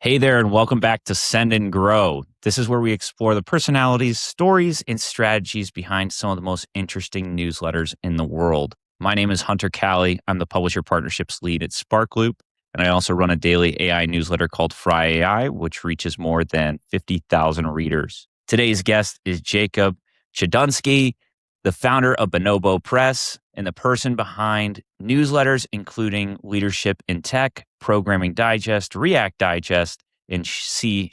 Hey there, and welcome back to Send and Grow. This is where we explore the personalities, stories, and strategies behind some of the most interesting newsletters in the world. My name is Hunter Kallay. I'm the Publisher Partnerships Lead at Sparkloop, and I also run a daily AI newsletter called Fry AI, which reaches more than 50,000 readers. Today's guest is Jakub Chodounský, the founder of Bonobo Press and the person behind newsletters including Leadership in Tech, Programming Digest, React Digest, and C#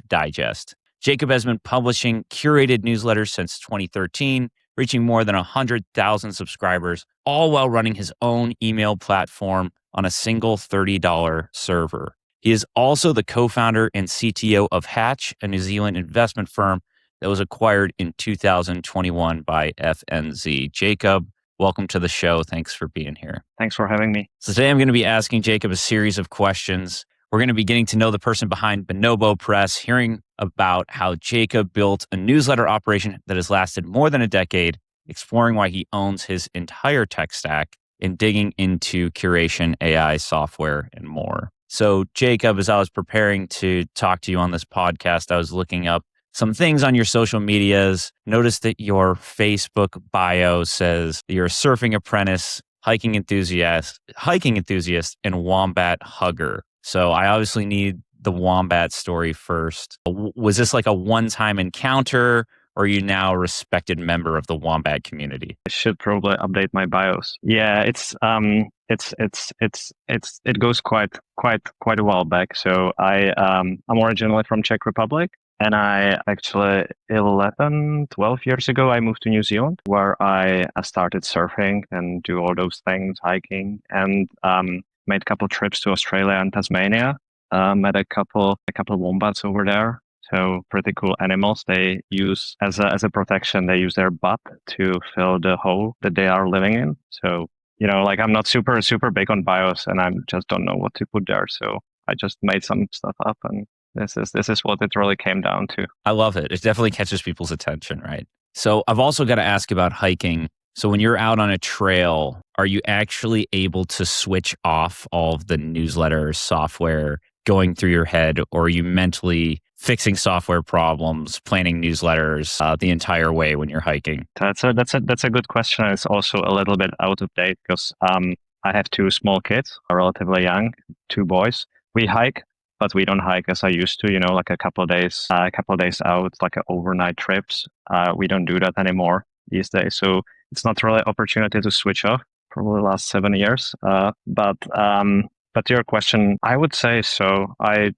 Digest. Jakub has been publishing curated newsletters since 2013, reaching more than 100,000 subscribers, all while running his own email platform on a single $30 server. He is also the co-founder and CTO of Hatch, a New Zealand investment firm that was acquired in 2021 by FNZ. Jakub, welcome to the show. Thanks for being here. Thanks for having me. So today I'm going to be asking Jakub a series of questions. We're going to be getting to know the person behind Bonobo Press, hearing about how Jakub built a newsletter operation that has lasted more than a decade, exploring why he owns his entire tech stack, and digging into curation, AI, software, and more. So Jakub, as I was preparing to talk to you on this podcast, I was looking up some things on your social medias. Notice that your Facebook bio says that you're a surfing apprentice, hiking enthusiast, and wombat hugger. So I obviously need the wombat story first. Was this like a one-time encounter, or are you now a respected member of the wombat community? I should probably update my bios. Yeah, it goes quite a while back. So I'm originally from Czech Republic. And I actually, 12 years ago, I moved to New Zealand, where I started surfing and do all those things, hiking, and made a couple trips to Australia and Tasmania. Met a couple wombats over there. So pretty cool animals. They use as a protection. They use their butt to fill the hole that they are living in. So I'm not super big on bios, and I just don't know what to put there. So I just made some stuff up, and this is what it really came down to. I love it. It definitely catches people's attention, right? So I've also got to ask about hiking. So when you're out on a trail, are you actually able to switch off all of the newsletter software going through your head, or are you mentally fixing software problems, planning newsletters the entire way when you're hiking? That's a good question. It's also a little bit out of date because I have two small kids, relatively young, two boys. We hike, but we don't hike as I used to, like a couple of days out, like overnight trips. We don't do that anymore these days. So it's not really an opportunity to switch off for the last 7 years. But to your question, I would say so. It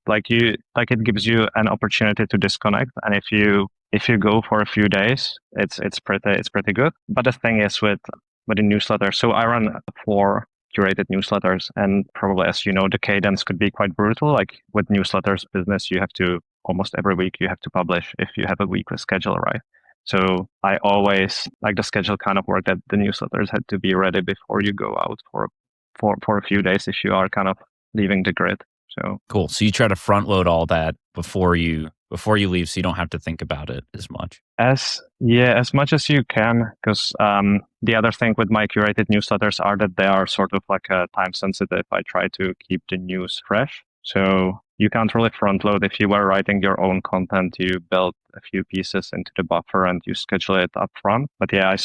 gives you an opportunity to disconnect. And if you go for a few days, it's pretty good. But the thing is with the newsletter, so I run 4 curated newsletters, and probably, as you know, the cadence could be quite brutal. Like with newsletters business, you have to almost every week you have to publish if you have a weekly schedule, right? So I always like the schedule kind of work that the newsletters had to be ready before you go out for a few days if you are kind of leaving the grid. So cool. So you try to front load all that before you leave, so you don't have to think about it as much. As much as you can, because the other thing with my curated newsletters are that they are sort of like time sensitive. I try to keep the news fresh. So you can't really front load. If you were writing your own content, you build a few pieces into the buffer and you schedule it up front. But yeah,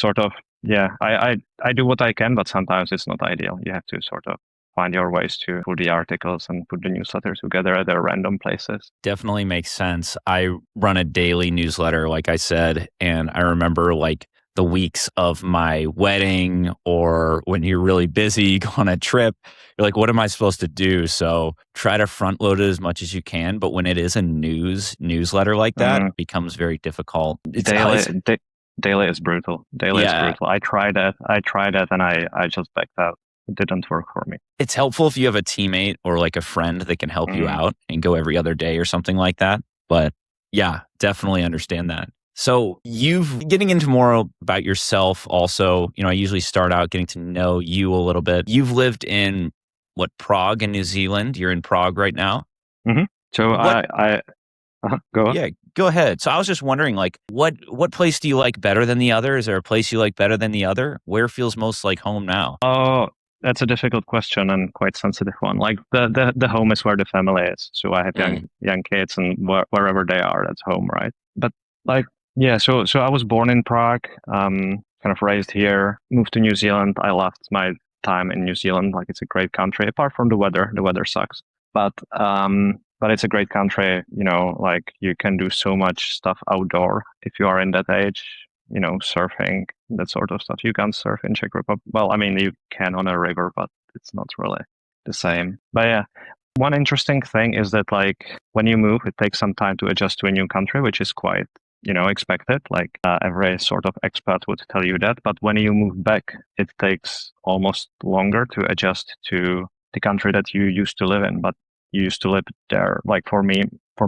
I do what I can, but sometimes it's not ideal. You have to sort of find your ways to put the articles and put the newsletter together at their random places. Definitely makes sense. I run a daily newsletter, like I said, and I remember like the weeks of my wedding or when you're really busy, you go on a trip, you're like, what am I supposed to do? So try to front load it as much as you can. But when it is a newsletter like that, it becomes very difficult. Daily is brutal. Daily is brutal. I tried that and I just backed out. It didn't work for me. It's helpful if you have a teammate or like a friend that can help you out and go every other day or something like that. But yeah, definitely understand that. So getting into more about yourself also, I usually start out getting to know you a little bit. You've lived in Prague in New Zealand. You're in Prague right now. Mm-hmm. So go on. Yeah, go ahead. So I was just wondering, like, what place do you like better than the other? Is there a place you like better than the other? Where feels most like home now? Oh, That's a difficult question and quite sensitive one. Like the home is where the family is. So I have young kids, and wherever they are, that's home, right? But like, yeah. So I was born in Prague, kind of raised here, moved to New Zealand. I loved my time in New Zealand. Like, it's a great country, apart from the weather. The weather sucks, but it's a great country. Like, you can do so much stuff outdoor if you are in that age. Surfing, that sort of stuff. You can't surf in Czech Republic. Well, I mean, you can on a river, but it's not really the same. But yeah, one interesting thing is that, like, when you move, it takes some time to adjust to a new country, which is quite, expected. Like, every sort of expat would tell you that. But when you move back, it takes almost longer to adjust to the country that you used to live in. But you used to live there. Like, for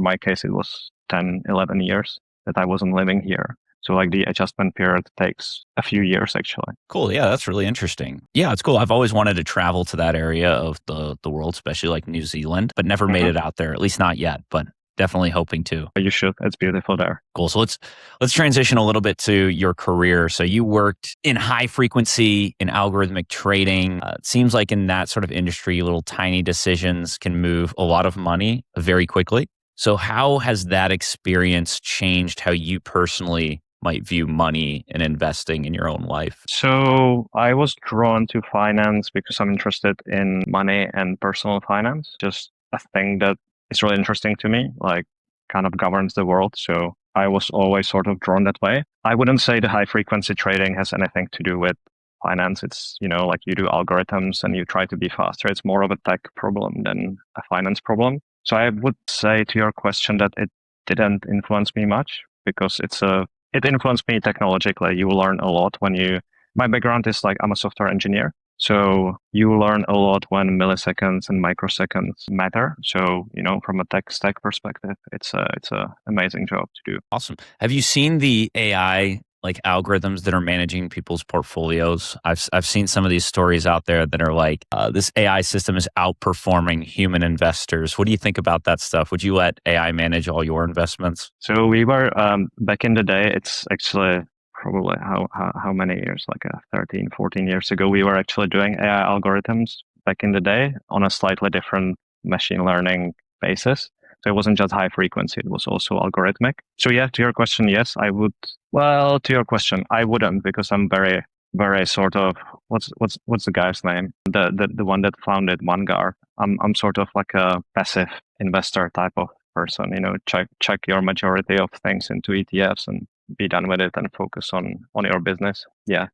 my case, it was 10, 11 years that I wasn't living here. So, like, the adjustment period takes a few years, actually. Cool. Yeah, that's really interesting. Yeah, it's cool. I've always wanted to travel to that area of the world, especially like New Zealand, but never made it out there, at least not yet, but definitely hoping to. You should. It's beautiful there. Cool. So let's transition a little bit to your career. So you worked in high frequency in algorithmic trading. It seems like in that sort of industry, little tiny decisions can move a lot of money very quickly. So how has that experience changed how you personally might view money and investing in your own life? So I was drawn to finance because I'm interested in money and personal finance. Just a thing that is really interesting to me, like, kind of governs the world. So I was always sort of drawn that way. I wouldn't say the high frequency trading has anything to do with finance. It's, like, you do algorithms and you try to be faster. It's more of a tech problem than a finance problem. So I would say to your question that it didn't influence me much, because it influenced me technologically. You learn a lot my background is, like, I'm a software engineer. So you learn a lot when milliseconds and microseconds matter. So, from a tech stack perspective, it's a amazing job to do. Awesome. Have you seen the AI like algorithms that are managing people's portfolios? I've seen some of these stories out there that are like, this AI system is outperforming human investors. What do you think about that stuff? Would you let AI manage all your investments? So we were, back in the day, it's actually probably how many years, like 13, 14 years ago, we were actually doing AI algorithms back in the day on a slightly different machine learning basis. So it wasn't just high frequency, it was also algorithmic. So yeah, to your question, yes, I would. Well, to your question, I wouldn't, because I'm very, very sort of, what's the guy's name? The one that founded Vanguard. I'm sort of like a passive investor type of person, check your majority of things into ETFs and be done with it and focus on your business. Yeah.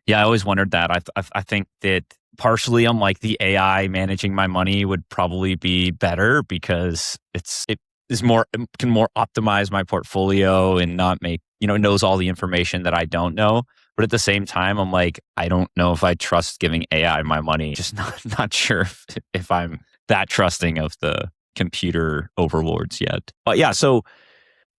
Yeah, I always wondered that. I think that partially I'm like, the AI managing my money would probably be better because it can more optimize my portfolio and not make, knows all the information that I don't know. But at the same time, I'm like, I don't know if I trust giving AI my money. Just not sure if I'm that trusting of the computer overlords yet. But yeah, so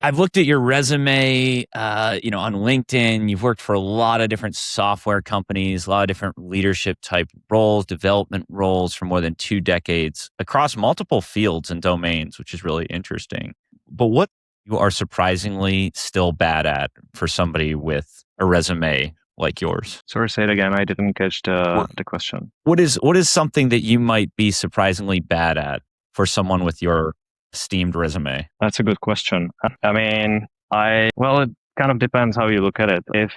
I've looked at your resume, on LinkedIn. You've worked for a lot of different software companies, a lot of different leadership type roles, development roles for more than 2 decades across multiple fields and domains, which is really interesting. But what you are surprisingly still bad at for somebody with a resume like yours? Sorry, say it again. I didn't catch the question. What is something that you might be surprisingly bad at for someone with your esteemed resume? That's a good question. I mean, it kind of depends how you look at it. If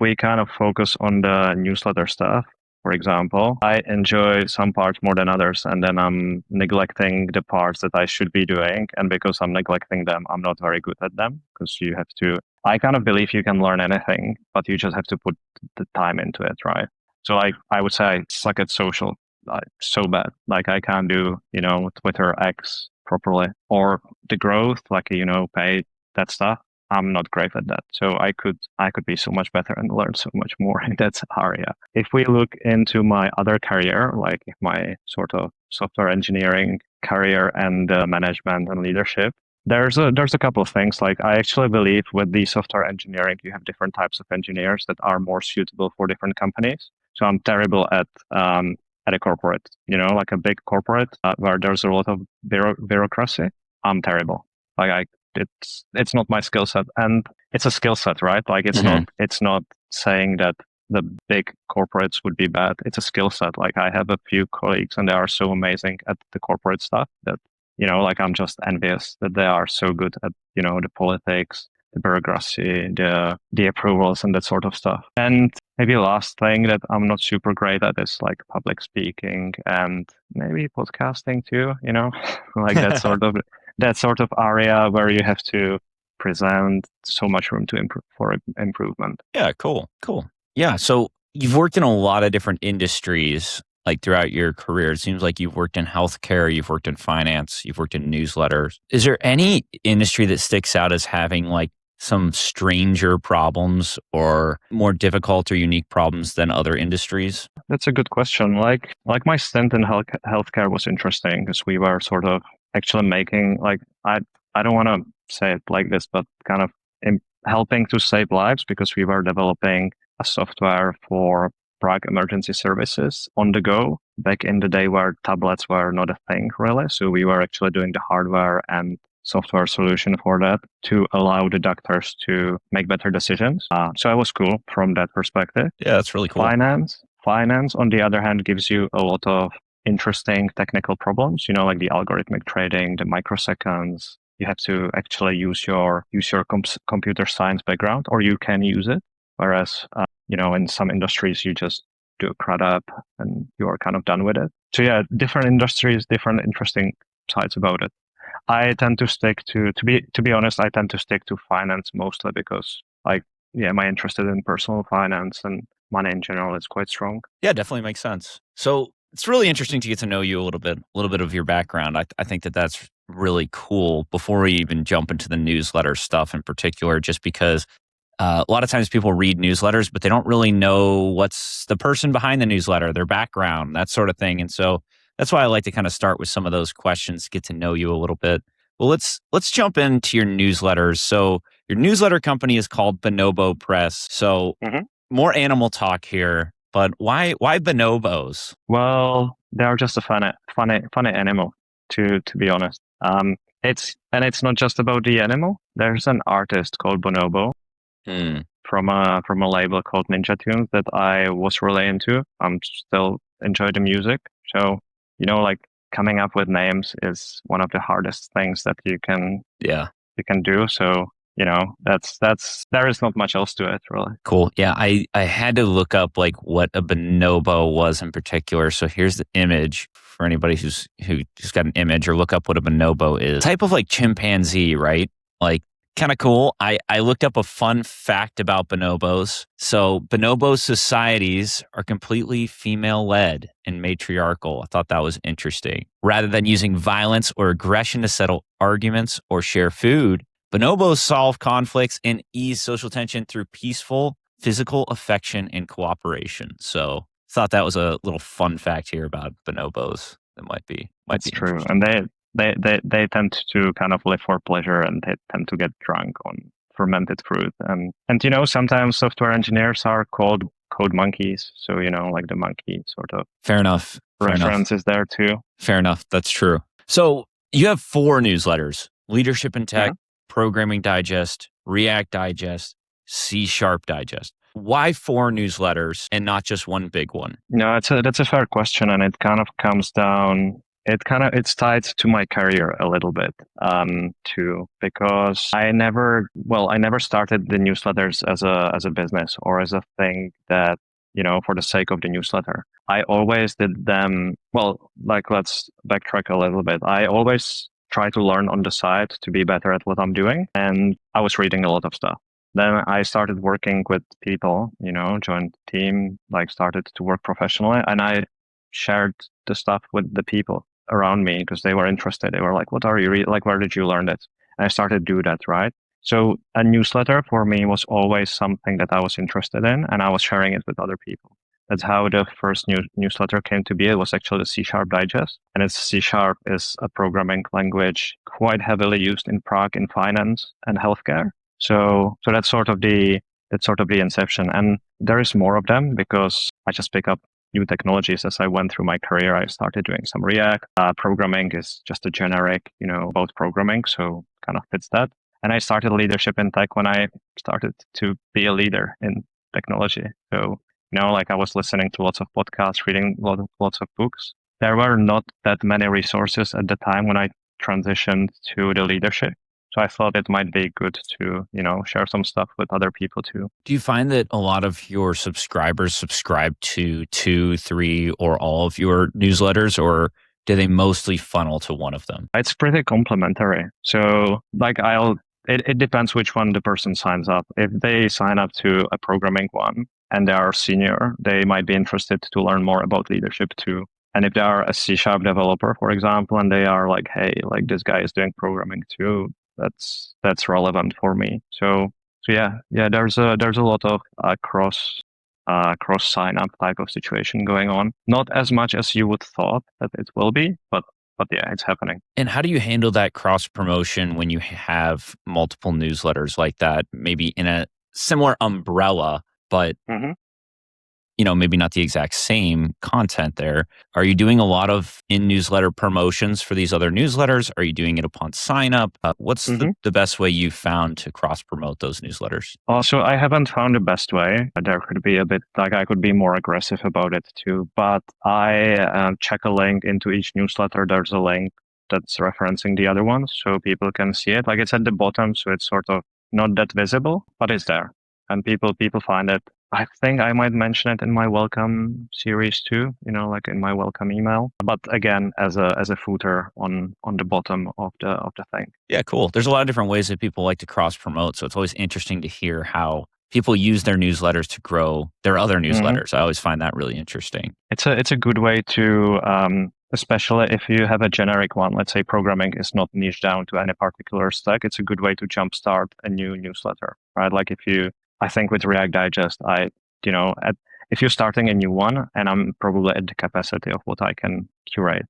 we kind of focus on the newsletter stuff, for example, I enjoy some parts more than others, and then I'm neglecting the parts that I should be doing. And because I'm neglecting them, I'm not very good at them, because I kind of believe you can learn anything, but you just have to put the time into it, right? So I would say I suck at social. So bad. Like, I can't do, Twitter, X properly, or the growth, like, pay, that stuff. I'm not great at that. So I could be so much better and learn so much more in that area. If we look into my other career, like my sort of software engineering career and management and leadership, there's a couple of things. Like, I actually believe with the software engineering, you have different types of engineers that are more suitable for different companies. So I'm terrible at a corporate, like a big corporate where there's a lot of bureaucracy. I'm terrible. Like, it's not my skill set, and it's a skill set, right? Like, it's not saying that the big corporates would be bad. It's a skill set. Like I have a few colleagues and they are so amazing at the corporate stuff that, like I'm just envious that they are so good at, the politics, the bureaucracy, the approvals and that sort of stuff. And maybe last thing that I'm not super great at is like public speaking and maybe podcasting too, like that sort of area where you have to present, so much room to improve for improvement. Yeah, cool. Yeah, so you've worked in a lot of different industries like throughout your career. It seems like you've worked in healthcare, you've worked in finance, you've worked in newsletters. Is there any industry that sticks out as having like some stranger problems or more difficult or unique problems than other industries? That's a good question. Like my stint in healthcare was interesting because we were sort of actually making I don't want to say it like this, but kind of helping to save lives because we were developing a software for Prague emergency services on the go back in the day where tablets were not a thing really. So we were actually doing the hardware and software solution for that to allow the doctors to make better decisions. So it was cool from that perspective. Yeah, that's really cool. Finance, on the other hand, gives you a lot of interesting technical problems, like the algorithmic trading, the microseconds. You have to actually use your computer science background, or you can use it. Whereas, in some industries, you just do a CRUD up and you are kind of done with it. So yeah, different industries, different interesting sides about it. I tend to stick to be honest, I tend to stick to finance mostly because my interest in personal finance and money in general is quite strong. Yeah, definitely makes sense. So it's really interesting to get to know you a little bit of your background. I think that that's really cool before we even jump into the newsletter stuff in particular, just because a lot of times people read newsletters, but they don't really know what's the person behind the newsletter, their background, that sort of thing. And so that's why I like to kind of start with some of those questions, get to know you a little bit. Well, let's jump into your newsletters. So your newsletter company is called Bonobo Press. So more animal talk here, but why bonobos? Well, they're just a funny animal, to be honest. It's not just about the animal. There's an artist called Bonobo from a label called Ninja Tunes that I was really into. I'm still enjoy the music. So, like coming up with names is one of the hardest things that you can do. So, there is not much else to it really. Cool. Yeah, I had to look up like what a bonobo was in particular. So here's the image for anybody who's got an image, or look up what a bonobo is. Type of like chimpanzee, right? Like kind of cool. I looked up a fun fact about bonobos. So bonobo societies are completely female-led and matriarchal. I thought that was interesting. Rather than using violence or aggression to settle arguments or share food, bonobos solve conflicts and ease social tension through peaceful physical affection and cooperation. So thought that was a little fun fact here about bonobos. That might be true. And they tend to kind of live for pleasure, and they tend to get drunk on fermented fruit. And sometimes software engineers are called code monkeys. So, like the monkey sort of fair enough reference is there too. Fair enough. That's true. So you have 4 newsletters: Leadership in Tech, Programming Digest, React Digest, C# Digest. Why 4 newsletters and not just one big one? No, that's a fair question, and it kind of comes down. It's tied to my career a little bit too, because I never started the newsletters as a business or as a thing that for the sake of the newsletter. I always did them. Well, let's backtrack a little bit. I always try to learn on the side to be better at what I'm doing, and I was reading a lot of stuff. Then I started working with people, joined the team, started to work professionally, and I shared the stuff with the people around me because they were interested. They were like, "What are you reading? Where did you learn it?" And I started to do that, right? So a newsletter for me was always something that I was interested in, and I was sharing it with other people. That's how the first newsletter came to be. It was actually the C# Digest, and C# is a programming language quite heavily used in Prague in finance and healthcare. So that's sort of the inception. And there is more of them because I just pick up new technologies as I went through my career. I started doing some React. Programming is just a generic, about programming, so kind of fits that. And I started Leadership in Tech when I started to be a leader in technology. So Like I was listening to lots of podcasts, reading lots of books. There were not that many resources at the time when I transitioned to the leadership. So I thought it might be good to, share some stuff with other people too. Do you find that a lot of your subscribers subscribe to 2, 3, or all of your newsletters, or do they mostly funnel to one of them? It's pretty complementary. So like it depends which one the person signs up. If they sign up to a programming one and they are senior, they might be interested to learn more about leadership too. And if they are a C# developer, for example, and they are like, hey, like this guy is doing programming too, that's relevant for me. So yeah, there's a lot of cross sign up type of situation going on. Not as much as you would thought that it will be, but yeah, it's happening. And how do you handle that cross promotion when you have multiple newsletters like that, maybe in a similar umbrella, but maybe not the exact same content there? Are you doing a lot of in-newsletter promotions for these other newsletters? Are you doing it upon sign up? What's the best way you've found to cross-promote those newsletters? Also, I haven't found the best way. There could be a bit, like I could be more aggressive about it too, but I check a link into each newsletter. There's a link that's referencing the other one so people can see it. Like it's at the bottom, so it's sort of not that visible, but it's there. And people find it. I think I might mention it in my welcome series too, like in my welcome email. But again, as a footer on the bottom of the thing. Yeah, cool. There's a lot of different ways that people like to cross promote. So it's always interesting to hear how people use their newsletters to grow their other newsletters. I always find that really interesting. It's a good way to, especially if you have a generic one, let's say programming is not niche down to any particular stack. It's a good way to jumpstart a new newsletter, right? Like I think with React Digest, if you're starting a new one, and I'm probably at the capacity of what I can curate.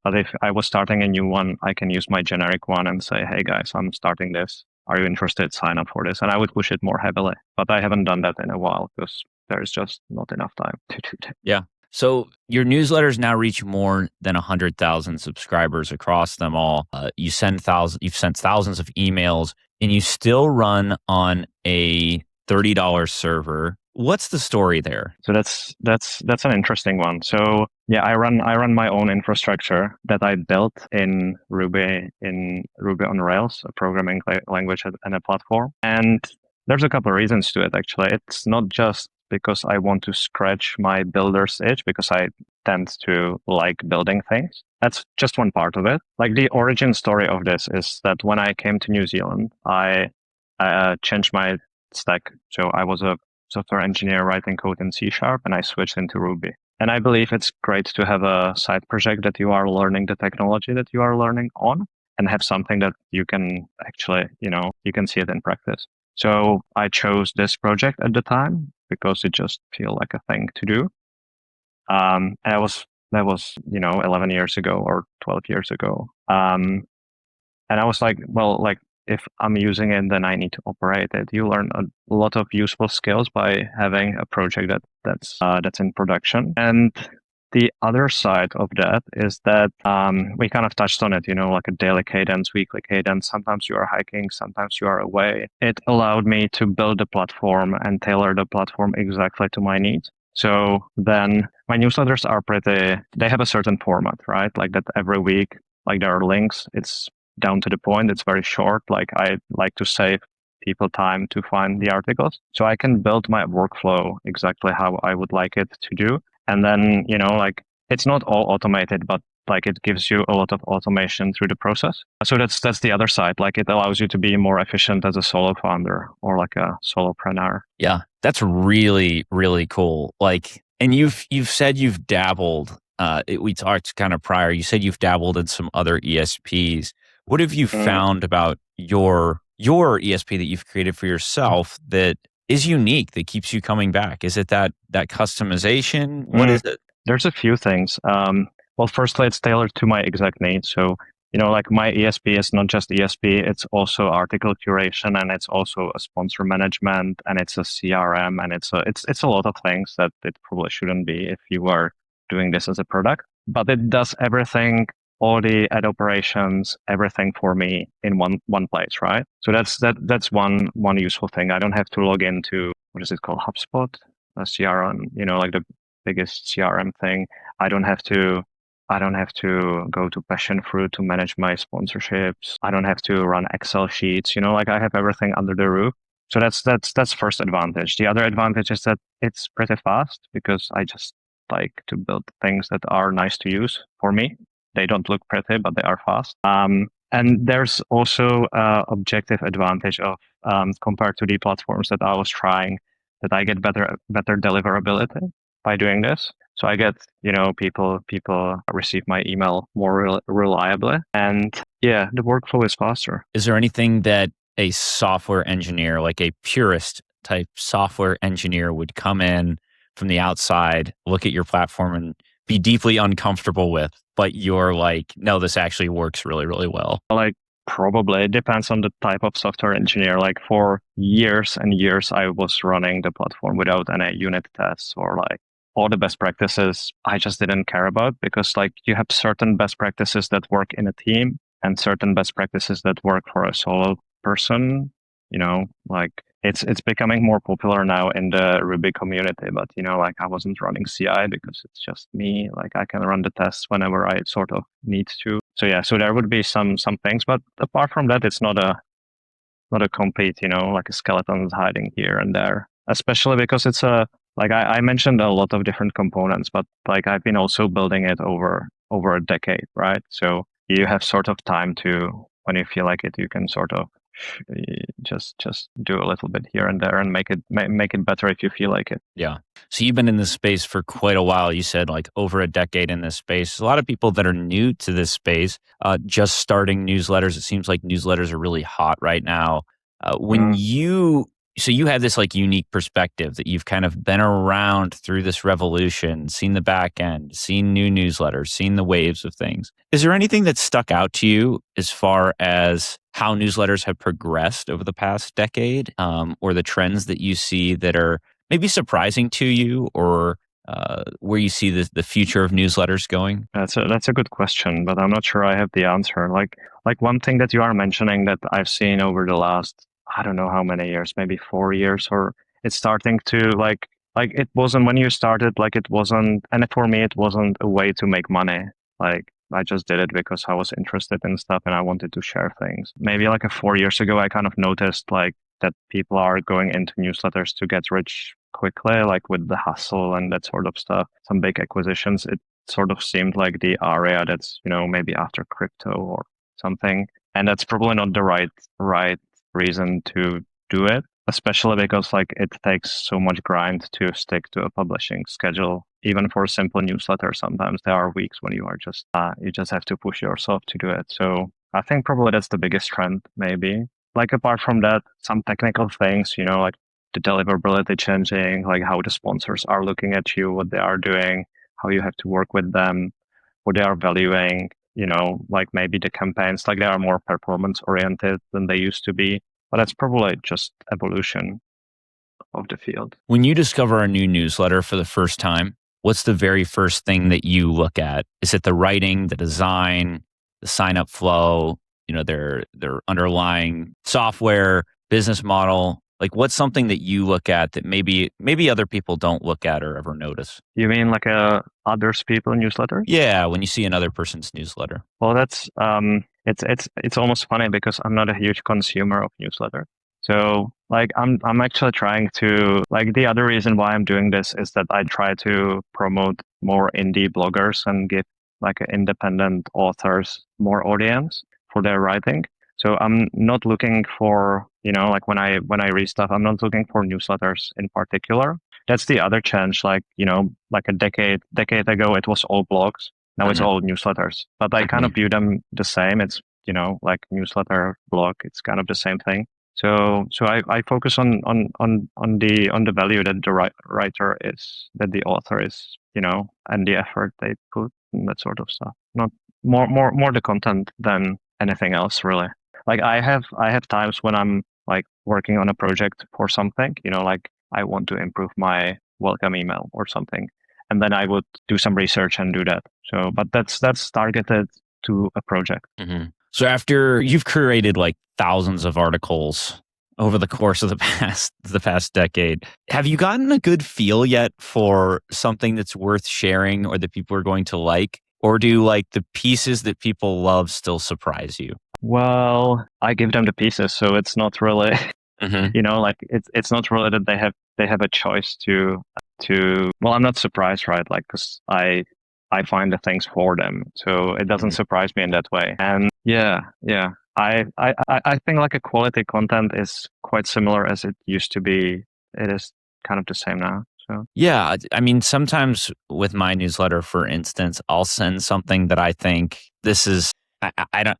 But if I was starting a new one, I can use my generic one and say, hey guys, I'm starting this. Are you interested? Sign up for this. And I would push it more heavily. But I haven't done that in a while because there's just not enough time to do that. Yeah. So your newsletters now reach more than 100,000 subscribers across them all. You've sent thousands of emails, and you still run on a $30 server. What's the story there? So that's an interesting one. So yeah, I run my own infrastructure that I built in Ruby on Rails, a programming language and a platform. And there's a couple of reasons to it actually. It's not just because I want to scratch my builder's itch, because I tend to like building things. That's just one part of it. Like the origin story of this is that when I came to New Zealand, I changed my stack. So I was a software engineer writing code in C# and I switched into Ruby. And I believe it's great to have a side project that you are learning the technology that you are learning on and have something that you can actually, you can see it in practice. So I chose this project at the time because it just felt like a thing to do. And that was 11 years ago or 12 years ago. And I was like, well, like, if I'm using it, then I need to operate it. You learn a lot of useful skills by having a project that's in production. And the other side of that is that we kind of touched on it, like a daily cadence, weekly cadence. Sometimes you are hiking, sometimes you are away. It allowed me to build a platform and tailor the platform exactly to my needs. So then my newsletters are they have a certain format, right? Like that every week, like there are links. It's down to the point. It's very short. Like I like to save people time to find the articles. So I can build my workflow exactly how I would like it to do. And then, like it's not all automated, but like it gives you a lot of automation through the process. So that's the other side. Like it allows you to be more efficient as a solo founder or like a solopreneur. Yeah, that's really, really cool. Like, and you've said you've dabbled. We talked kind of prior. You said you've dabbled in some other ESPs. What have you found about your ESP that you've created for yourself that is unique, that keeps you coming back? Is it that customization? What is it? There's a few things. Well, firstly, it's tailored to my exact needs. So, like my ESP is not just ESP, it's also article curation, and it's also a sponsor management, and it's a CRM, and it's a lot of things that it probably shouldn't be if you are doing this as a product. But it does everything, all the ad operations, everything for me in one place, right? So that's one useful thing. I don't have to log into, what is it called, HubSpot? a CRM, like the biggest CRM thing. I don't have to go to passion fruit to manage my sponsorships. I don't have to run Excel sheets, like I have everything under the roof. So that's first advantage. The other advantage is that it's pretty fast because I just like to build things that are nice to use for me. They don't look pretty, but they are fast. And there's also objective advantage of compared to the platforms that I was trying, that I get better deliverability by doing this. So I get, people receive my email more reliably, and yeah, the workflow is faster. Is there anything that a software engineer, like a purist type software engineer, would come in from the outside, look at your platform and be deeply uncomfortable with, but you're like, no, this actually works really, really well? Like, probably it depends on the type of software engineer. Like for years and years, I was running the platform without any unit tests or like all the best practices I just didn't care about, because like you have certain best practices that work in a team and certain best practices that work for a solo person. Like it's becoming more popular now in the Ruby community, but like I wasn't running CI because it's just me. Like I can run the tests whenever I sort of need to. So yeah, so there would be some things, but apart from that, it's not a complete, like a skeleton hiding here and there, especially because it's like I mentioned a lot of different components, but like I've been also building it over a decade, right? So you have sort of time to, when you feel like it, you can sort of just do a little bit here and there and make it better if you feel like it. Yeah. So you've been in this space for quite a while. You said like over a decade in this space. A lot of people that are new to this space, just starting newsletters. It seems like newsletters are really hot right now. So you have this like unique perspective that you've kind of been around through this revolution, seen the back end, seen new newsletters, seen the waves of things. Is there anything that stuck out to you as far as how newsletters have progressed over the past decade, or the trends that you see that are maybe surprising to you, or where you see the future of newsletters going? That's a good question, but I'm not sure I have the answer. Like one thing that you are mentioning that I've seen over the last, I don't know how many years, maybe 4 years, or it's starting to like it wasn't when you started, like it wasn't, and for me, it wasn't a way to make money. Like I just did it because I was interested in stuff and I wanted to share things. Maybe like 4 years ago, I kind of noticed like that people are going into newsletters to get rich quickly, like with the hustle and that sort of stuff, some big acquisitions. It sort of seemed like the area that's, maybe after crypto or something. And that's probably not the right reason to do it, especially because like it takes so much grind to stick to a publishing schedule. Even for a simple newsletter, sometimes there are weeks when you are just you just have to push yourself to do it. So I think probably that's the biggest trend, maybe. Like apart from that, some technical things, like the deliverability changing, like how the sponsors are looking at you, what they are doing, how you have to work with them, what they are valuing, like maybe the campaigns, like they are more performance oriented than they used to be. But that's probably just evolution of the field. When you discover a new newsletter for the first time, what's the very first thing that you look at? Is it the writing, the design, the sign up flow, their underlying software, business model? Like what's something that you look at that maybe other people don't look at or ever notice? You mean like others people newsletter? Yeah, when you see another person's newsletter. Well, that's it's almost funny because I'm not a huge consumer of newsletter. So like I'm actually trying to, like, the other reason why I'm doing this is that I try to promote more indie bloggers and give like independent authors more audience for their writing. So I'm not looking for, like when I read stuff, I'm not looking for newsletters in particular. That's the other change. Like, like a decade ago, it was all blogs. Now it's all newsletters, but I kind of view them the same. It's, like newsletter, blog, it's kind of the same thing. So I focus on the value that the writer is, that the author is, and the effort they put and that sort of stuff. Not more the content than anything else, really. Like I have times when I'm like working on a project for something, like I want to improve my welcome email or something, and then I would do some research and do that. So, but that's targeted to a project. Mm-hmm. So after you've curated like thousands of articles over the course of the past decade. Have you gotten a good feel yet for something that's worth sharing or that people are going to like? Or do like the pieces that people love still surprise you? Well, I give them the pieces, so it's not really, Mm-hmm. like it's not really that they have a choice to. Well, I'm not surprised, right? Like, because I find the things for them, so it doesn't surprise me in that way. And yeah. I think like a quality content is quite similar as it used to be. It is kind of the same now. So Yeah, I mean, sometimes with my newsletter, for instance, I'll send something that I think this is. I don't.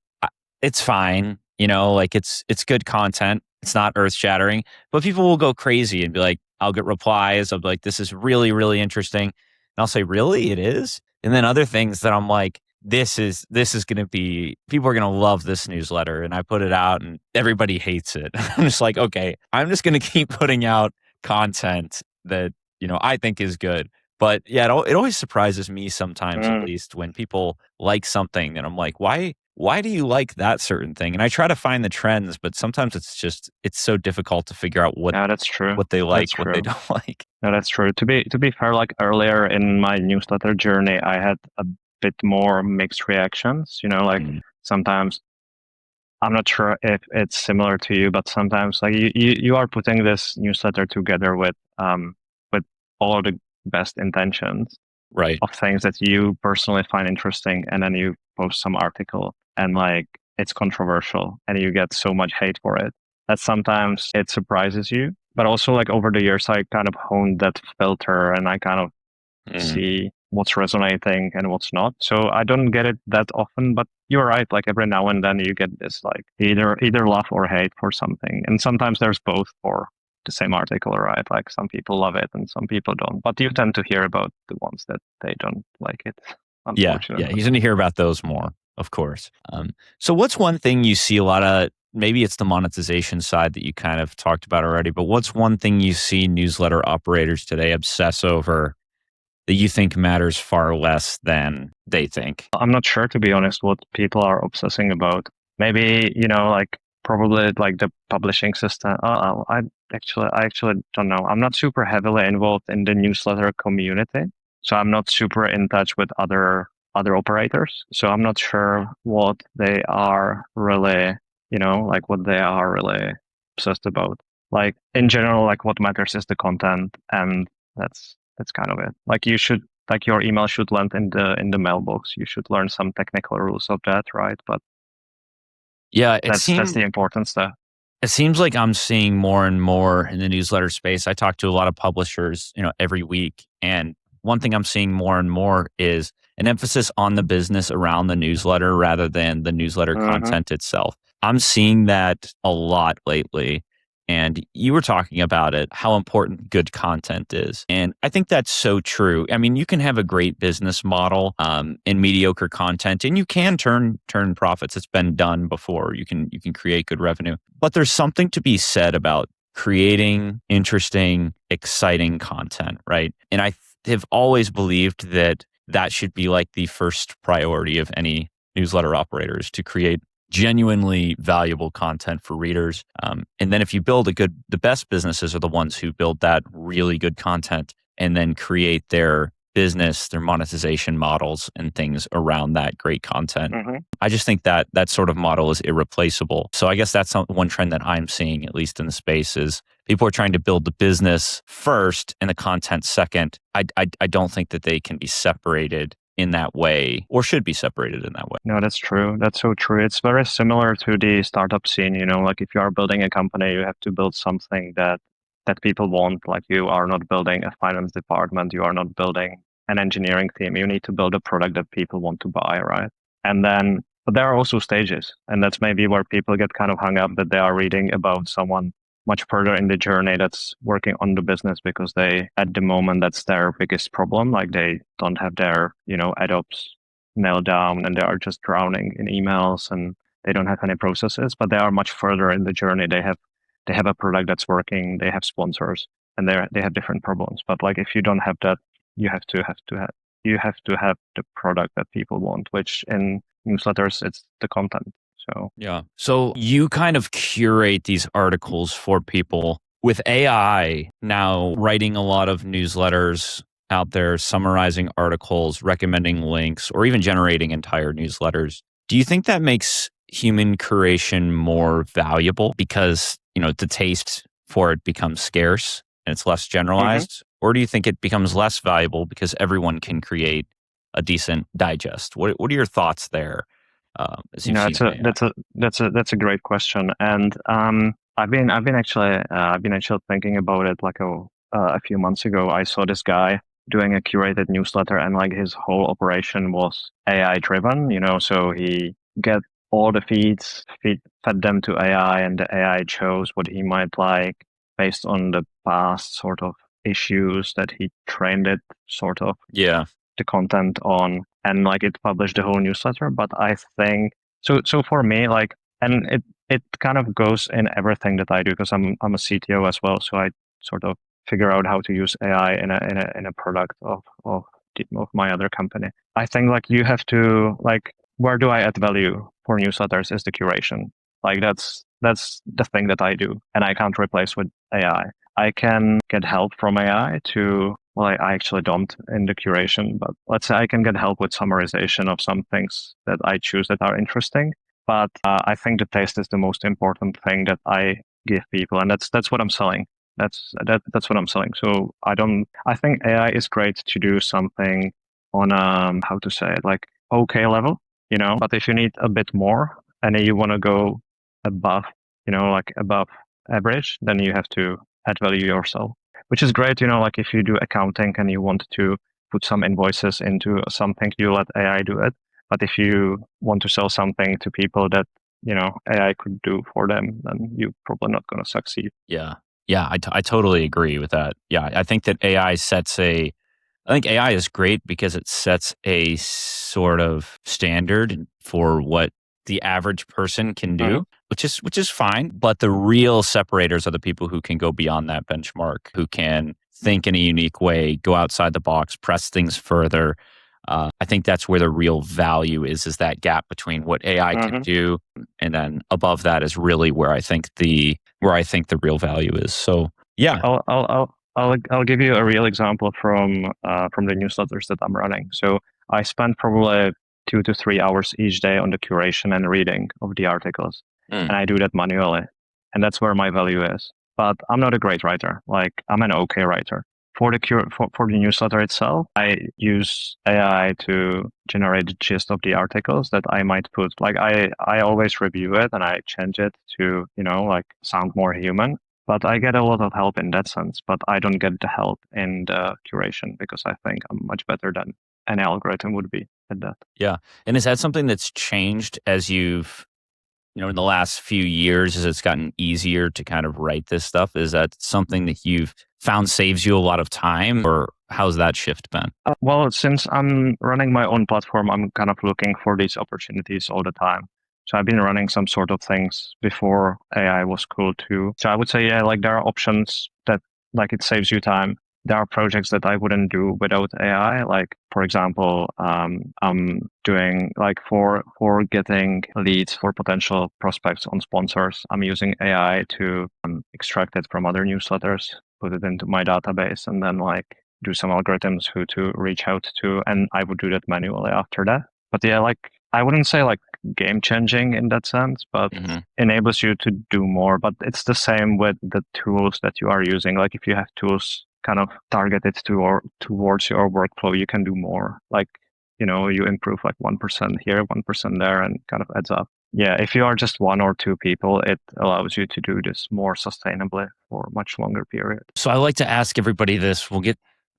It's fine, like it's good content. It's not earth shattering, but people will go crazy and be like, I'll get replies of like, this is really really interesting, and I'll say, really, it is. And then other things that I'm like, this is going to be people are going to love this newsletter, and I put it out and everybody hates it. I'm just like, okay, I'm just going to keep putting out content that I think is good. But yeah, it always surprises me sometimes, at mm, least, when people like something, and I'm like, why do you like that certain thing? And I try to find the trends, but sometimes it's so difficult to figure out what yeah, that's true. what they That's like, what they true. don't like. No, that's true. To be fair, like earlier in my newsletter journey, I had a bit more mixed reactions. Like Mm, sometimes I'm not sure if it's similar to you, but sometimes like you are putting this newsletter together with all the best intentions right. of things that you personally find interesting, and then you post some article and like it's controversial and you get so much hate for it that sometimes it surprises you. But also like over the years I kind of honed that filter and I kind of Mm, see what's resonating and what's not. So I don't get it that often, but you're right. Like every now and then you get this like either love or hate for something. And sometimes there's both for the same article, right? Like some people love it and some people don't. But you tend to hear about the ones that they don't like it, yeah. unfortunately. He's going to hear about those more, of course. So what's one thing you see a lot of? Maybe it's the monetization side that you kind of talked about already, but what's one thing you see newsletter operators today obsess over that you think matters far less than they think? I'm not sure, to be honest, what people are obsessing about. Maybe, like probably like the publishing system. I actually don't know. I'm not super heavily involved in the newsletter community, so I'm not super in touch with other operators. So I'm not sure what they are really, like what they are really obsessed about. Like in general, like what matters is the content, and that's kind of it. Like you should like your email should land in the mailbox. You should learn some technical rules of that, right? But Yeah, that's the important stuff. it seems like I'm seeing more and more in the newsletter space. I talk to a lot of publishers, every week. And one thing I'm seeing more and more is an emphasis on the business around the newsletter rather than the newsletter Hmm. content itself. I'm seeing that a lot lately. And you were talking about it, how important good content is. And I think that's so true. I mean, you can have a great business model in mediocre content, and you can turn profits. It's been done before. You can create good revenue. But there's something to be said about creating interesting, exciting content, right? And I have always believed that that should be like the first priority of any newsletter operators, to create genuinely valuable content for readers. And then if you build the best businesses are the ones who build that really good content and then create their business, their monetization models and things around that great content. Hmm. I just think that that sort of model is irreplaceable. So I guess that's one trend that I'm seeing, at least in the space, is people are trying to build the business first and the content second. I don't think that they can be separated in that way, or should be separated in that way. No, that's true. That's so true. It's very similar to the startup scene. Like if you are building a company, you have to build something that people want. Like you are not building a finance department, you are not building an engineering team. You need to build a product that people want to buy, right? And then, but there are also stages, and that's maybe where people get kind of hung up that they are reading about someone much further in the journey that's working on the business because they, at the moment, that's their biggest problem. Like they don't have their, add-ops nailed down and they are just drowning in emails and they don't have any processes, but they are much further in the journey. They have a product that's working, they have sponsors, and they have different problems. But like if you don't have that, you have to have the product that people want, which in newsletters it's the content. So Yeah. So you kind of curate these articles for people with AI now writing a lot of newsletters out there, summarizing articles, recommending links, or even generating entire newsletters. Do you think that makes human curation more valuable because, the taste for it becomes scarce and it's less mhm. generalized? Or do you think it becomes less valuable because everyone can create a decent digest? What are your thoughts there as you've seen It's a AI? that's a great question, and I've been actually thinking about it like a few months ago. I saw this guy doing a curated newsletter, and like his whole operation was AI driven. So he get all the fed them to AI, and the AI chose what he might like based on the past sort of issues that he trained it sort of Yeah. the content on, and like it published the whole newsletter. But I think so for me, like, and it kind of goes in everything that I do, because I'm a CTO as well, so I sort of figure out how to use AI in a product of my other company. I think like you have to, like, where do I add value for newsletters is the curation. Like that's the thing that I do, and I can't replace with AI. I can get help from AI to, well, I actually don't in the curation, but let's say I can get help with summarization of some things that I choose that are interesting. But I think the taste is the most important thing that I give people, and that's what I'm selling. That's what I'm selling. So I think AI is great to do something on how to say it, like okay level, But if you need a bit more and you want to go above, like above average, then you have to add value yourself, which is great. Like if you do accounting and you want to put some invoices into something, you let AI do it. But if you want to sell something to people that, AI could do for them, then you're probably not going to succeed. Yeah. Yeah. I totally agree with that. Yeah. I think AI is great because it sets a sort of standard for what the average person can Hmm. do, which is fine. But the real separators are the people who can go beyond that benchmark, who can think in a unique way, go outside the box, press things further. I think that's where the real value is that gap between what AI can Hmm. do, and then above that is really where I think the real value is. So yeah. I'll give you a real example from the newsletters that I'm running. So I spend probably 2 to 3 hours each day on the curation and reading of the articles, Mm. and I do that manually, and that's where my value is. But I'm not a great writer. Like, I'm an okay writer. For the newsletter itself, I use AI to generate the gist of the articles that I might put. Like, I always review it and I change it to, like, sound more human. But I get a lot of help in that sense, but I don't get the help in the curation, because I think I'm much better than any algorithm would be at that. Yeah. And is that something that's changed as in the last few years, as it's gotten easier to kind of write this stuff? Is that something that you've found saves you a lot of time, or how's that shift been? Well, since I'm running my own platform, I'm kind of looking for these opportunities all the time. So I've been running some sort of things before AI was cool too. So I would say, yeah, like there are options that, like, it saves you time. There are projects that I wouldn't do without AI. Like, for example, I'm doing, like, for getting leads for potential prospects on sponsors, I'm using AI to extract it from other newsletters, put it into my database, and then like do some algorithms who to reach out to, and I would do that manually after that. But yeah, like, I wouldn't say like game changing in that sense, but Hmm. enables you to do more. But it's the same with the tools that you are using. Like, if you have tools kind of targeted towards your workflow, you can do more. Like, you improve like 1% here, 1% there, and kind of adds up. Yeah, if you are just one or two people, it allows you to do this more sustainably for a much longer period. So I like to ask everybody this.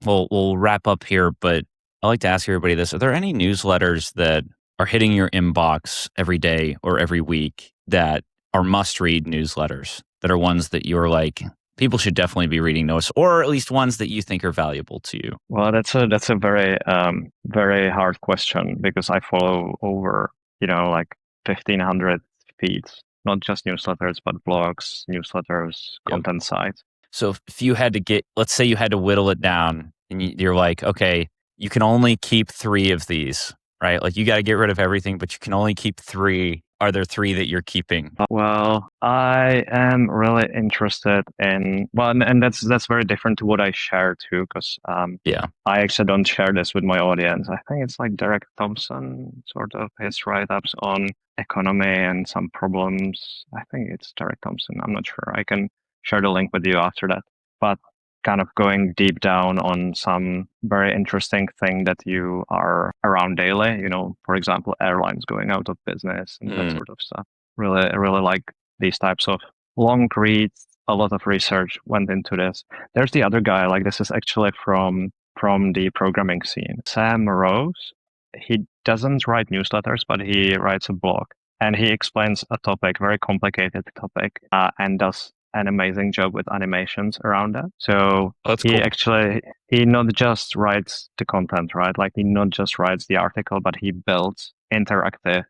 We'll wrap up here, but I like to ask everybody this. Are there any newsletters that are hitting your inbox every day or every week that are must-read newsletters, that are ones that you're like, people should definitely be reading those, or at least ones that you think are valuable to you? Well, that's a very hard question, because I follow over, like 1,500 feeds, not just newsletters, but blogs, newsletters, Yep. content sites. So if you had to let's say you had to whittle it down, and you're like, okay, you can only keep 3 of these, right? Like, you got to get rid of everything, but you can only keep 3 are there 3 that you're keeping? Well, I am really interested in, well, and that's very different to what I share too, because Yeah. I actually don't share this with my audience. I think it's like Derek Thompson, sort of his write-ups on economy and some problems. I think it's Derek Thompson. I'm not sure. I can share the link with you after that. But kind of going deep down on some very interesting thing that you are around daily, for example, airlines going out of business and that sort of stuff. I really like these types of long reads. A lot of research went into this. There's the other guy, like this is actually from the programming scene, Sam Rose. He doesn't write newsletters, but he writes a blog and he explains a topic, very complicated topic, and does an amazing job with animations around that. So That's he cool. actually, he not just writes the content, right? Like he not just writes the article, but he builds interactive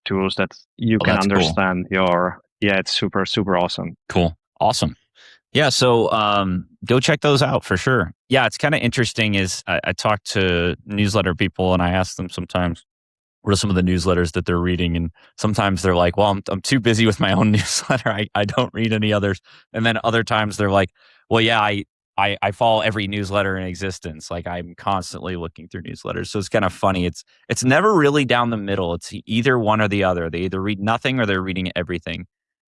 tools that you can that's cool. understand it's super, super awesome. Cool. Awesome. Yeah. So go check those out for sure. Yeah. It's kind of interesting is I talk to newsletter people and I ask them sometimes, what are some of the newsletters that they're reading? And sometimes they're like, well, I'm too busy with my own newsletter. I don't read any others. And then other times they're like, well, yeah, I follow every newsletter in existence. Like I'm constantly looking through newsletters. So it's kind of funny. It's never really down the middle. It's either one or the other. They either read nothing or they're reading everything.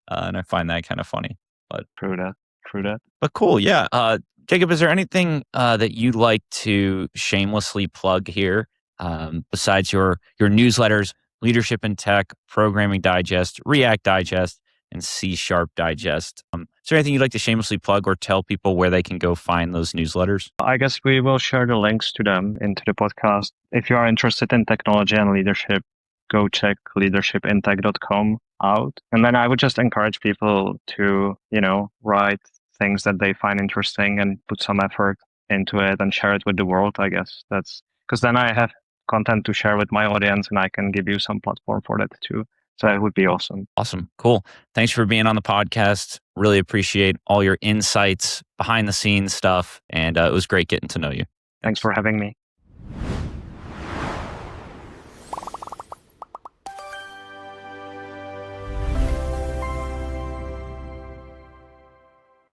And I find that kind of funny. But True that. But cool. Yeah. Jacob, is there anything that you'd like to shamelessly plug here besides your newsletters, Leadership in Tech, Programming Digest, React Digest, and C# Digest? Is there anything you'd like to shamelessly plug or tell people where they can go find those newsletters? I guess we will share the links to them into the podcast. If you are interested in technology and leadership, go check leadershipintech.com out. And then I would just encourage people to, write things that they find interesting and put some effort into it and share it with the world, I guess. That's because then I have content to share with my audience and I can give you some platform for that too. So it would be awesome. Awesome. Cool. Thanks for being on the podcast. Really appreciate all your insights, behind the scenes stuff. And it was great getting to know you. Thanks for having me.